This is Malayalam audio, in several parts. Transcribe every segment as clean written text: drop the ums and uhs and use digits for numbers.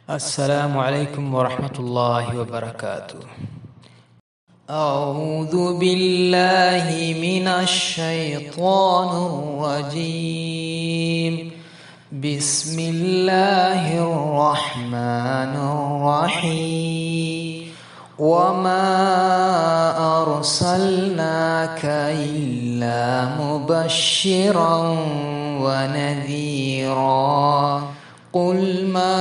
السلام عليكم ورحمة الله وبركاته. أعوذ بالله من الشيطان الرجيم. بسم الله الرحمن الرحيم. وما أرسلناك إلا مبشرا ونذيرا. قل ما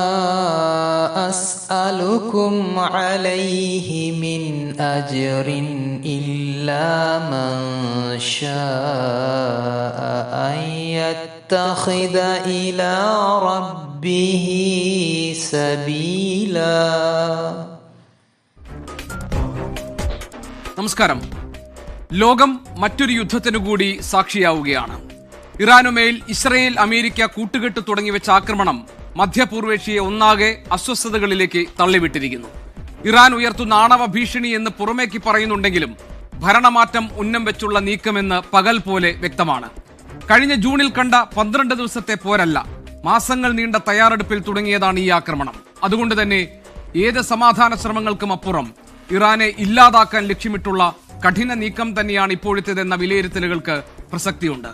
أسألكم عليه من أجر إلا من شاء أن يتخذ إلى ربه سبيلا. നമസ്കാരം. ലോകം മറ്റൊരു യുദ്ധത്തിനു കൂടി സാക്ഷിയാവുകയാണ്. ഇറാനുമേൽ ഇസ്രയേൽ അമേരിക്ക കൂട്ടുകെട്ട് തുടങ്ങിവെച്ച ആക്രമണം മധ്യപൂർവേഷ്യയെ ഒന്നാകെ അസ്വസ്ഥതകളിലേക്ക് തള്ളിവിട്ടിരിക്കുന്നു. ഇറാൻ ഉയർത്തുന്ന ആണവ ഭീഷണി എന്ന് പുറമേക്ക് പറയുന്നുണ്ടെങ്കിലും ഭരണമാറ്റം ഉന്നം വെച്ചുള്ള നീക്കമെന്ന് പകൽ പോലെ വ്യക്തമാണ്. കഴിഞ്ഞ ജൂണിൽ കണ്ട 12 ദിവസത്തെ പോരല്ല, മാസങ്ങൾ നീണ്ട തയ്യാറെടുപ്പിൽ തുടങ്ങിയതാണ് ഈ ആക്രമണം. അതുകൊണ്ട് തന്നെ ഏത് സമാധാന ശ്രമങ്ങൾക്കും അപ്പുറം ഇറാനെ ഇല്ലാതാക്കാൻ ലക്ഷ്യമിട്ടുള്ള കഠിന നീക്കം തന്നെയാണ് ഇപ്പോഴത്തേതെന്ന വിലയിരുത്തലുകൾക്ക് പ്രസക്തിയുണ്ട്.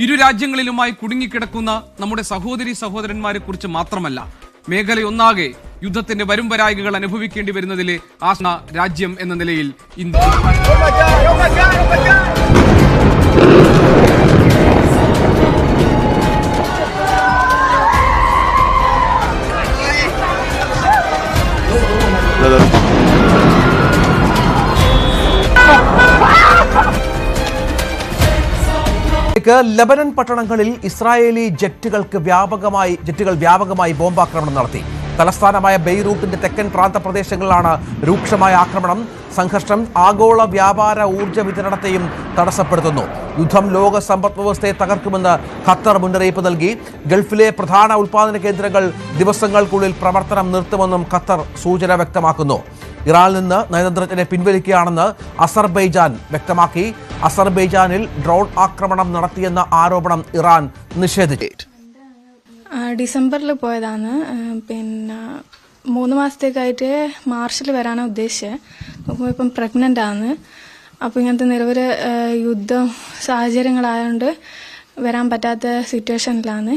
ഇരു രാജ്യങ്ങളിലുമായി കുടുങ്ങിക്കിടക്കുന്ന നമ്മുടെ സഹോദരി സഹോദരന്മാരെ കുറിച്ച് മാത്രമല്ല, മേഖലയൊന്നാകെ യുദ്ധത്തിന്റെ വരുംവരായികകൾ അനുഭവിക്കേണ്ടി വരുന്നതിലെ ആശങ്ക രാജ്യം എന്ന നിലയിൽ ഇന്ത്യ ലബനൻ പട്ടണങ്ങളിൽ ഇസ്രായേലി ജെറ്റുകൾ വ്യാപകമായി ബോംബാക്രമണം നടത്തി. തലസ്ഥാനമായ ബെയ്റൂട്ടിന്റെ തെക്കൻ പ്രാന്തപ്രദേശങ്ങളിലാണ് രൂക്ഷമായ ആക്രമണം. സംഘർഷം ആഗോള വ്യാപാര ഊർജ്ജ വിതരണത്തെയും തടസ്സപ്പെടുത്തുന്നു. യുദ്ധം ലോക സമ്പദ് വ്യവസ്ഥയെ തകർക്കുമെന്ന് ഖത്തർ മുന്നറിയിപ്പ് നൽകി. ഗൾഫിലെ പ്രധാന ഉൽപാദന കേന്ദ്രങ്ങൾ ദിവസങ്ങൾക്കുള്ളിൽ പ്രവർത്തനം നിർത്തുമെന്നും ഖത്തർ സൂചന വ്യക്തമാക്കുന്നു. ഇറാനിൽ നിന്ന് നയതന്ത്രജ്ഞനെ പിൻവലിക്കുകയാണെന്ന് അസർബൈജാൻ വ്യക്തമാക്കി. അസർബൈജാനിൽ ഡ്രോൺ ആക്രമണം നടത്തിയെന്ന ആരോപണം ഇറാൻ നിഷേധിച്ചു. ഡിസംബറിൽ പോയതാണ്. പിന്നെ 3 മാസത്തേക്കായിട്ട് മാർച്ചിൽ വരാനാണ് ഉദ്ദേശിച്ചത്. നോക്കുമ്പോൾ ഇപ്പം പ്രഗ്നൻ്റ് ആണ്. അപ്പോൾ ഇങ്ങനത്തെ നിരവധി യുദ്ധ സാഹചര്യങ്ങളായതുകൊണ്ട് വരാൻ പറ്റാത്ത സിറ്റുവേഷനിലാണ്.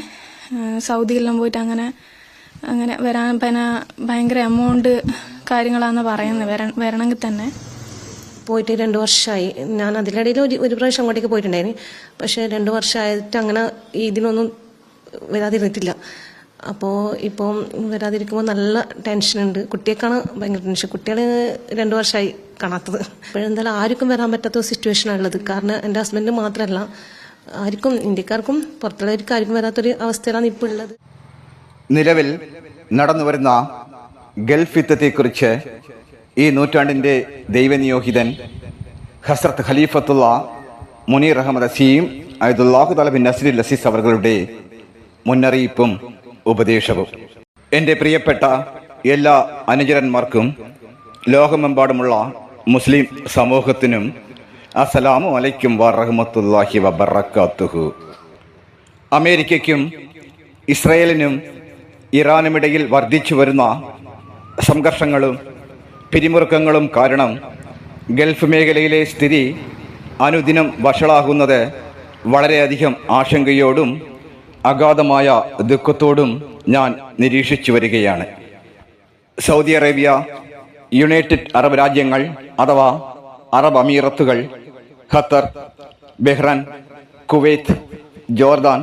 സൗദിയിലെല്ലാം പോയിട്ട് അങ്ങനെ വരാൻ പിന്നെ ഭയങ്കര എമൗണ്ട് കാര്യങ്ങളാണെന്ന് പറയുന്നത്. വരണമെങ്കിൽ തന്നെ പോയിട്ട് 2 വർഷമായി. ഞാൻ അതിനിടയിൽ ഒരു പ്രാവശ്യം അങ്ങോട്ടേക്ക് പോയിട്ടുണ്ടായിരുന്നു. പക്ഷേ 2 വർഷമായിട്ട് അങ്ങനെ ഇതിനൊന്നും വരാതിരുന്നിട്ടില്ല. അപ്പോൾ ഇപ്പം വരാതിരിക്കുമ്പോൾ നല്ല ടെൻഷനുണ്ട്. കുട്ടികൾക്കാണ് ഭയങ്കര ടെൻഷൻ. കുട്ടികൾ 2 വർഷമായി കാണാത്തത്. അപ്പോഴെന്തായാലും ആർക്കും വരാൻ പറ്റാത്ത സിറ്റുവേഷനാണ് ഉള്ളത്. കാരണം എൻ്റെ ഹസ്ബൻഡ് മാത്രമല്ല, ആർക്കും ഇന്ത്യക്കാർക്കും പുറത്തുള്ളവർക്കും ആർക്കും വരാത്തൊരു അവസ്ഥയിലാണ് ഇപ്പോൾ ഉള്ളത്. നിലവിൽ നടന്നുവരുന്ന ഗൾഫ് യുദ്ധത്തെക്കുറിച്ച് ഈ നൂറ്റാണ്ടിൻ്റെ ദൈവനിയോഗിതൻ ഹസ്രത്ത് ഖലീഫത്തുള്ള മുനീർ അഹമ്മദ് അസീം അയ്ദുല്ലാഹു തആല ബിൻ നസ്രിൽ അസീസ് അവരുടെ മുന്നറിയിപ്പും ഉപദേശവും. എൻ്റെ പ്രിയപ്പെട്ട എല്ലാ അനുചരന്മാർക്കും ലോകമെമ്പാടുമുള്ള മുസ്ലിം സമൂഹത്തിനും അസ്സലാമു അലൈക്കും വറഹ്മത്തുള്ളാഹി വബറകാതുഹു. അമേരിക്കയ്ക്കും ഇസ്രായേലിനും ഇറാനുമിടയിൽ വർദ്ധിച്ചു വരുന്ന സംഘർഷങ്ങളും പിരിമുറുക്കങ്ങളും കാരണം ഗൾഫ് മേഖലയിലെ സ്ഥിതി അനുദിനം വഷളാകുന്നത് വളരെയധികം ആശങ്കയോടും അഗാധമായ ദുഃഖത്തോടും ഞാൻ നിരീക്ഷിച്ചു വരികയാണ്. സൗദി അറേബ്യ, യുണൈറ്റഡ് അറബ് രാജ്യങ്ങൾ അഥവാ അറബ് അമീറത്തുകൾ, Qatar, Bahrain, Kuwait, Jordan,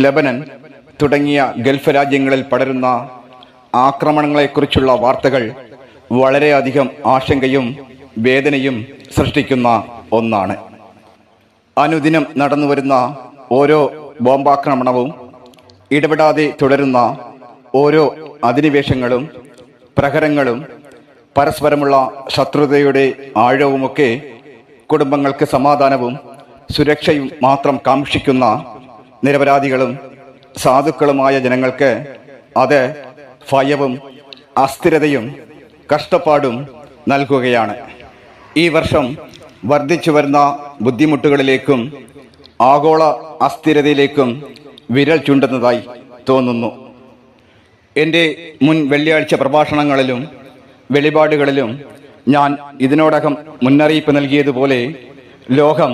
Lebanon തുടങ്ങിയ ഗൾഫ് രാജ്യങ്ങളിൽ പടരുന്ന ആക്രമണങ്ങളെക്കുറിച്ചുള്ള വാർത്തകൾ വളരെയധികം ആശങ്കയും വേദനയും സൃഷ്ടിക്കുന്ന ഒന്നാണ്. അനുദിനം നടന്നുവരുന്ന ഓരോ ബോംബാക്രമണവും, ഇടപെടാതെ തുടരുന്ന ഓരോ അധിനിവേശങ്ങളും പ്രഹരങ്ങളും പരസ്പരമുള്ള ശത്രുതയുടെ ആഴവുമൊക്കെ കുടുംബങ്ങൾക്ക് സമാധാനവും സുരക്ഷയും മാത്രം കാക്ഷിക്കുന്ന നിരപരാധികളും സാധുക്കളുമായ ജനങ്ങൾക്ക് അത് ഭയവും അസ്ഥിരതയും കഷ്ടപ്പാടും നൽകുകയാണ്. ഈ വർഷം വർദ്ധിച്ചു വരുന്ന ബുദ്ധിമുട്ടുകളിലേക്കും ആഗോള അസ്ഥിരതയിലേക്കും വിരൽ ചൂണ്ടുന്നതായി തോന്നുന്നു. എൻ്റെ മുൻ വെള്ളിയാഴ്ച പ്രഭാഷണങ്ങളിലും വെളിപാടുകളിലും ഞാൻ ഇതിനോടകം മുന്നറിയിപ്പ് നൽകിയതുപോലെ ലോകം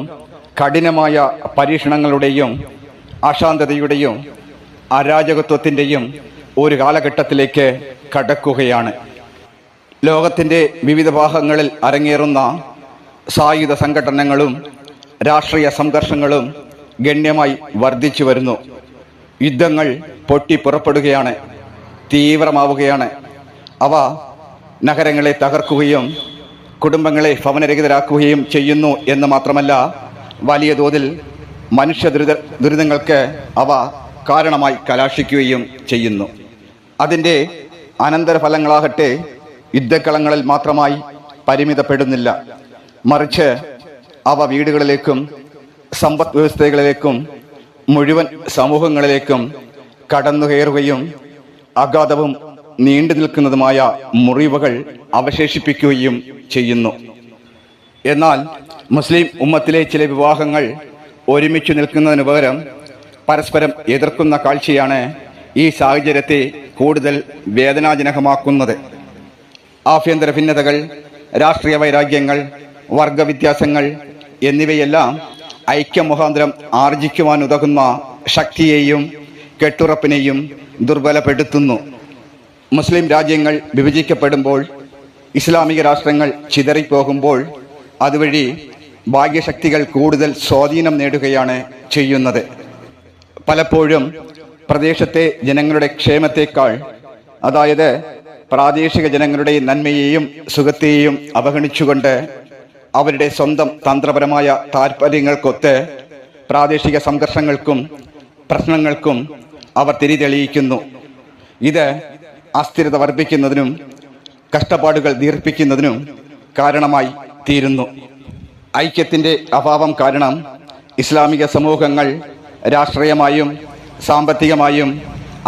കഠിനമായ പരീക്ഷണങ്ങളുടെയും അശാന്തതയുടെയും അരാജകത്വത്തിൻ്റെയും ഒരു കാലഘട്ടത്തിലേക്ക് കടക്കുകയാണ്. ലോകത്തിൻ്റെ വിവിധ ഭാഗങ്ങളിൽ അരങ്ങേറുന്ന സായുധ സംഘടനകളും രാഷ്ട്രീയ സംഘർഷങ്ങളും ഗണ്യമായി വർദ്ധിച്ചു വരുന്നു. യുദ്ധങ്ങൾ പൊട്ടിപ്പുറപ്പെടുകയാണ്, തീവ്രമാവുകയാണ്. അവ നഗരങ്ങളെ തകർക്കുകയും കുടുംബങ്ങളെ ഭവനരഹിതരാക്കുകയും ചെയ്യുന്നു എന്ന് മാത്രമല്ല, വലിയ തോതിൽ മനുഷ്യ ദുരിതങ്ങൾക്ക് അവ കാരണമായി കലാശിക്കുകയും ചെയ്യുന്നു. അതിൻ്റെ അനന്തരഫലങ്ങളാകട്ടെ യുദ്ധക്കളങ്ങളിൽ മാത്രമായി പരിമിതപ്പെടുന്നില്ല, മറിച്ച് അവ വീടുകളിലേക്കും സമ്പദ് വ്യവസ്ഥകളിലേക്കും മുഴുവൻ സമൂഹങ്ങളിലേക്കും കടന്നുകയറുകയും അഗാധവും നീണ്ടു നിൽക്കുന്നതുമായ മുറിവുകൾ അവശേഷിപ്പിക്കുകയും ചെയ്യുന്നു. എന്നാൽ മുസ്ലിം ഉമ്മത്തിലെ ചില വിവാഹങ്ങൾ ഒരുമിച്ച് നിൽക്കുന്നതിന് പകരം പരസ്പരം എതിർക്കുന്ന കാഴ്ചയാണ് ഈ സാഹചര്യത്തെ കൂടുതൽ വേദനാജനകമാക്കുന്നത്. ആഭ്യന്തര ഭിന്നതകൾ, രാഷ്ട്രീയ വൈരാഗ്യങ്ങൾ, വർഗവ്യത്യാസങ്ങൾ എന്നിവയെല്ലാം ഐക്യമുഖാന്തരം ആർജിക്കുവാനുതകുന്ന ശക്തിയെയും കെട്ടുറപ്പിനെയും ദുർബലപ്പെടുത്തുന്നു. മുസ്ലിം രാജ്യങ്ങൾ വിഭജിക്കപ്പെടുമ്പോൾ, ഇസ്ലാമിക രാഷ്ട്രങ്ങൾ ചിതറിപ്പോകുമ്പോൾ അതുവഴി ബാഹ്യശക്തികൾ കൂടുതൽ സ്വാധീനം നേടുകയാണ് ചെയ്യുന്നത്. പലപ്പോഴും പ്രദേശത്തെ ജനങ്ങളുടെ ക്ഷേമത്തേക്കാൾ, അതായത് പ്രാദേശിക ജനങ്ങളുടെ നന്മയെയും സുഖത്തെയും അവഗണിച്ചുകൊണ്ട് അവരുടെ സ്വന്തം തന്ത്രപരമായ താൽപ്പര്യങ്ങൾക്കൊത്ത് പ്രാദേശിക സംഘർഷങ്ങൾക്കും പ്രശ്നങ്ങൾക്കും അവർ തിരിതെളിയിക്കുന്നു. ഇത് അസ്ഥിരത വർദ്ധിക്കുന്നതിനും കഷ്ടപ്പാടുകൾ ദീർഘിപ്പിക്കുന്നതിനും കാരണമായി തീരുന്നു. ഐക്യത്തിൻ്റെ അഭാവം കാരണം ഇസ്ലാമിക സമൂഹങ്ങൾ രാഷ്ട്രീയമായും സാമ്പത്തികമായും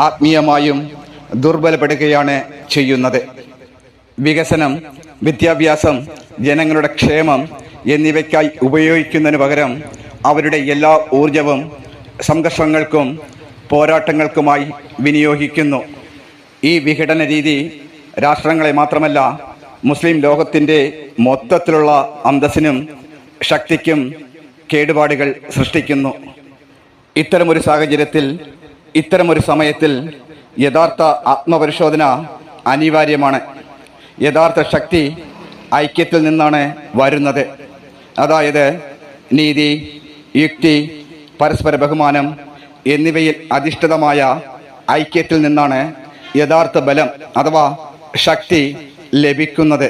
ആത്മീയമായും ദുർബലപ്പെടുകയാണ് ചെയ്യുന്നത്. വികസനം, വിദ്യാഭ്യാസം, ജനങ്ങളുടെ ക്ഷേമം എന്നിവയ്ക്കായി ഉപയോഗിക്കുന്നതിന് പകരം അവരുടെ എല്ലാ ഊർജവും സംഘർഷങ്ങൾക്കും പോരാട്ടങ്ങൾക്കുമായി വിനിയോഗിക്കുന്നു. ഈ വിഘടന രീതി രാഷ്ട്രങ്ങളെ മാത്രമല്ല, മുസ്ലിം ലോകത്തിൻ്റെ മൊത്തത്തിലുള്ള അന്തസ്സിനും ശക്തിക്കും കേടുപാടുകൾ സൃഷ്ടിക്കുന്നു. ഇത്തരമൊരു സാഹചര്യത്തിൽ, ഇത്തരമൊരു സമയത്തിൽ യഥാർത്ഥ ആത്മപരിശോധന അനിവാര്യമാണ്. യഥാർത്ഥ ശക്തി ഐക്യത്തിൽ നിന്നാണ് വരുന്നത്. അതായത് നീതി, യുക്തി, പരസ്പര ബഹുമാനം എന്നിവയിൽ അധിഷ്ഠിതമായ ഐക്യത്തിൽ നിന്നാണ് യഥാർത്ഥ ബലം അഥവാ ശക്തി ലഭിക്കുന്നത്.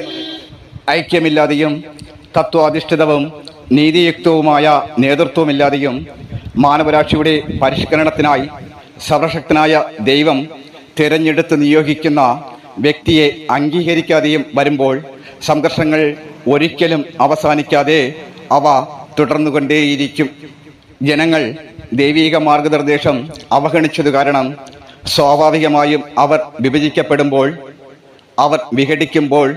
ഐക്യമില്ലാതെയും തത്വാധിഷ്ഠിതവും നീതിയുക്തവുമായ നേതൃത്വമില്ലാതെയും മാനവരാശിയുടെ പരിഷ്കരണത്തിനായി സർവശക്തനായ ദൈവം തിരഞ്ഞെടുത്ത് നിയോഗിക്കുന്ന വ്യക്തിയെ അംഗീകരിക്കാതെയും വരുമ്പോൾ സംഘർഷങ്ങൾ ഒരിക്കലും അവസാനിക്കാതെ അവ തുടർന്നുകൊണ്ടേയിരിക്കും. ജനങ്ങൾ ദൈവീക മാർഗനിർദ്ദേശം അവഗണിച്ചത് കാരണം സ്വാഭാവികമായും അവർ വിഭജിക്കപ്പെടുമ്പോൾ, അവർ വിഘടിക്കുമ്പോൾ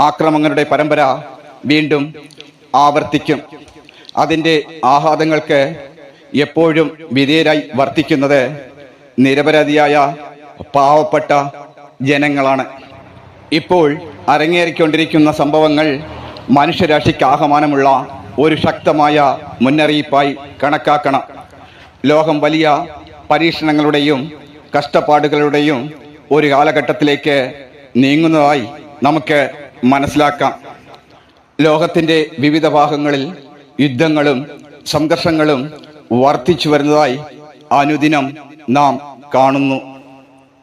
ആക്രമണങ്ങളുടെ പരമ്പര വീണ്ടും ആവർത്തിക്കും. അതിൻ്റെ ആഘാതങ്ങൾക്ക് എപ്പോഴും വിധേയരായി വർത്തിക്കുന്നത് നിരപരാധിയായ പാവപ്പെട്ട ജനങ്ങളാണ്. ഇപ്പോൾ അരങ്ങേറിക്കൊണ്ടിരിക്കുന്ന സംഭവങ്ങൾ മനുഷ്യരാശിക്ക് ആഹ്വാനമുള്ള ഒരു ശക്തമായ മുന്നറിയിപ്പായി കണക്കാക്കണം. ലോകം വലിയ പരീക്ഷണങ്ങളുടെയും കഷ്ടപ്പാടുകളുടെയും ഒരു കാലഘട്ടത്തിലേക്ക് നീങ്ങുന്നതായി നമുക്ക് മനസ്സിലാക്കാം. ലോകത്തിൻ്റെ വിവിധ ഭാഗങ്ങളിൽ യുദ്ധങ്ങളും സംഘർഷങ്ങളും വർദ്ധിച്ചു വരുന്നതായി അനുദിനം നാം കാണുന്നു.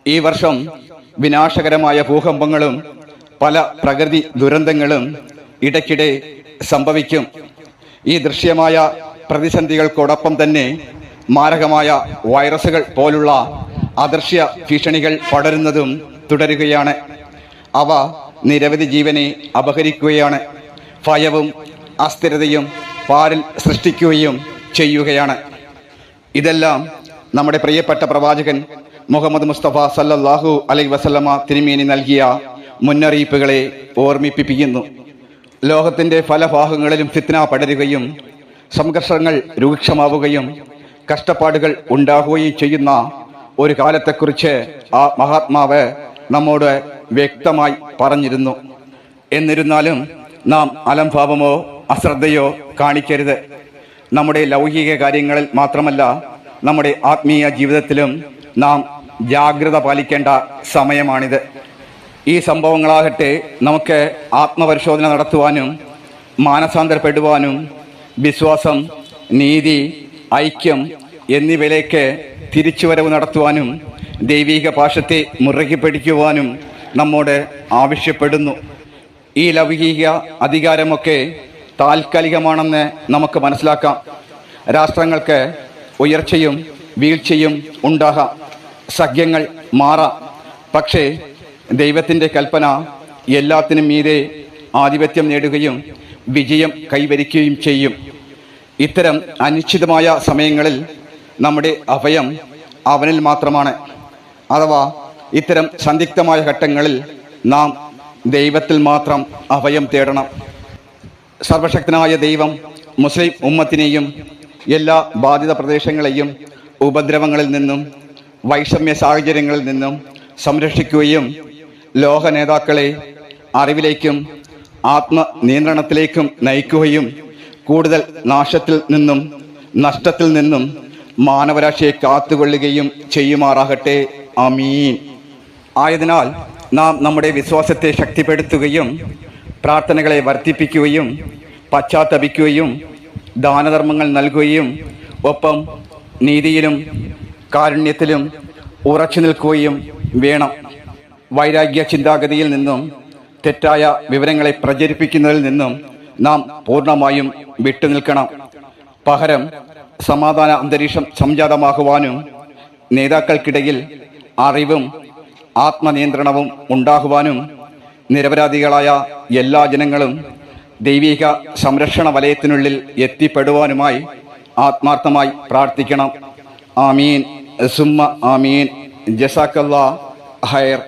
ഈ വർഷം വിനാശകരമായ ഭൂകമ്പങ്ങളും പല പ്രകൃതി ദുരന്തങ്ങളും ഇടയ്ക്കിടെ സംഭവിക്കും. ഈ ദൃശ്യമായ പ്രതിസന്ധികൾക്കൊടൊപ്പം തന്നെ മാരകമായ വൈറസുകൾ പോലുള്ള അദൃശ്യ ഭീഷണികൾ പടരുന്നതും തുടരുകയാണ്. അവ നിരവധി ജീവനെ അപഹരിക്കുകയാണ്. ഭയവും അസ്ഥിരതയും പാരിൽ സൃഷ്ടിക്കുകയും ചെയ്യുകയാണ്. ഇതെല്ലാം നമ്മുടെ പ്രിയപ്പെട്ട പ്രവാചകൻ മുഹമ്മദ് മുസ്തഫ സല്ലല്ലാഹു അലൈഹി വസല്ലമ തിരുമേനി നൽകിയ മുന്നറിയിപ്പുകളെ ഓർമ്മിപ്പിക്കുന്നു. ലോകത്തിൻ്റെ പല ഭാഗങ്ങളിലും ഫിത്ന പടരുകയും സംഘർഷങ്ങൾ രൂക്ഷമാവുകയും കഷ്ടപ്പാടുകൾ ഉണ്ടാകുകയും ചെയ്യുന്ന ഒരു കാലത്തെക്കുറിച്ച് ആ മഹാത്മാവ് നമ്മോട് വ്യക്തമായി പറഞ്ഞിരുന്നു. എന്നിരുന്നാലും നാം അലംഭാവമോ അശ്രദ്ധയോ കാണിക്കരുത്. നമ്മുടെ ലൗകിക കാര്യങ്ങളിൽ മാത്രമല്ല, നമ്മുടെ ആത്മീയ ജീവിതത്തിലും നാം ജാഗ്രത പാലിക്കേണ്ട സമയമാണിത്. ഈ സംഭവങ്ങളാകട്ടെ നമുക്ക് ആത്മപരിശോധന നടത്തുവാനും മാനസാന്തരപ്പെടുവാനും വിശ്വാസം, നീതി, ഐക്യം എന്നിവയിലേക്ക് തിരിച്ചുവരവ് നടത്തുവാനും ദൈവിക പാശത്തെ മുറുകെ പിടിക്കുവാനും നമ്മോട് ആവശ്യപ്പെടുന്നു. ഈ ലൗകിക അധികാരമൊക്കെ താൽക്കാലികമാണെന്ന് നമുക്ക് മനസ്സിലാക്കാം. രാഷ്ട്രങ്ങൾക്ക് ഉയർച്ചയും വീഴ്ചയും ഉണ്ടാകാം, സഖ്യങ്ങൾ മാറാം. പക്ഷേ ദൈവത്തിൻ്റെ കൽപ്പന എല്ലാത്തിനും മീതെ ആധിപത്യം നേടുകയും വിജയം കൈവരിക്കുകയും ചെയ്യും. ഇത്തരം അനിശ്ചിതമായ സമയങ്ങളിൽ നമ്മുടെ അഭയം അവനിൽ മാത്രമാണ്. അഥവാ ഇത്തരം സന്ദിഗ്ധമായ ഘട്ടങ്ങളിൽ നാം ദൈവത്തിൽ മാത്രം അഭയം തേടണം. സർവശക്തനായ ദൈവം മുസ്ലിം ഉമ്മത്തിനെയും എല്ലാ ബാധിത പ്രദേശങ്ങളെയും ഉപദ്രവങ്ങളിൽ നിന്നും വൈഷമ്യ സാഹചര്യങ്ങളിൽ നിന്നും സംരക്ഷിക്കുകയും ലോക നേതാക്കളെ അറിവിലേക്കും ആത്മനിയന്ത്രണത്തിലേക്കും നയിക്കുകയും കൂടുതൽ നാശത്തിൽ നിന്നും നഷ്ടത്തിൽ നിന്നും മാനവരാശിയെ കാത്തുകൊള്ളുകയും ചെയ്യുമാറാകട്ടെ. ആമീൻ. ആയതിനാൽ നാം നമ്മുടെ വിശ്വാസത്തെ ശക്തിപ്പെടുത്തുകയും പ്രാർത്ഥനകളെ വർദ്ധിപ്പിക്കുകയും പശ്ചാത്തപിക്കുകയും ദാനധർമ്മങ്ങൾ നൽകുകയും ഒപ്പം നീതിയിലും കാരുണ്യത്തിലും ഉറച്ചു നിൽക്കുകയും വേണം. വൈരാഗ്യ ചിന്താഗതിയിൽ നിന്നും തെറ്റായ വിവരങ്ങളെ പ്രചരിപ്പിക്കുന്നതിൽ നിന്നും നാം പൂർണ്ണമായും വിട്ടുനിൽക്കണം. പകരം സമാധാന അന്തരീക്ഷം സംജാതമാകുവാനും നേതാക്കൾക്കിടയിൽ അറിവും ആത്മനിയന്ത്രണവും ഉണ്ടാകുവാനും നിരപരാധികളായ എല്ലാ ജനങ്ങളും ദൈവിക സംരക്ഷണ വലയത്തിനുള്ളിൽ എത്തിപ്പെടുവാനുമായി ആത്മാർത്ഥമായി പ്രാർത്ഥിക്കണം. ആമീൻ സുമ്മ ആമീൻ. ജസാക്കല്ലാഹ് ഖൈർ.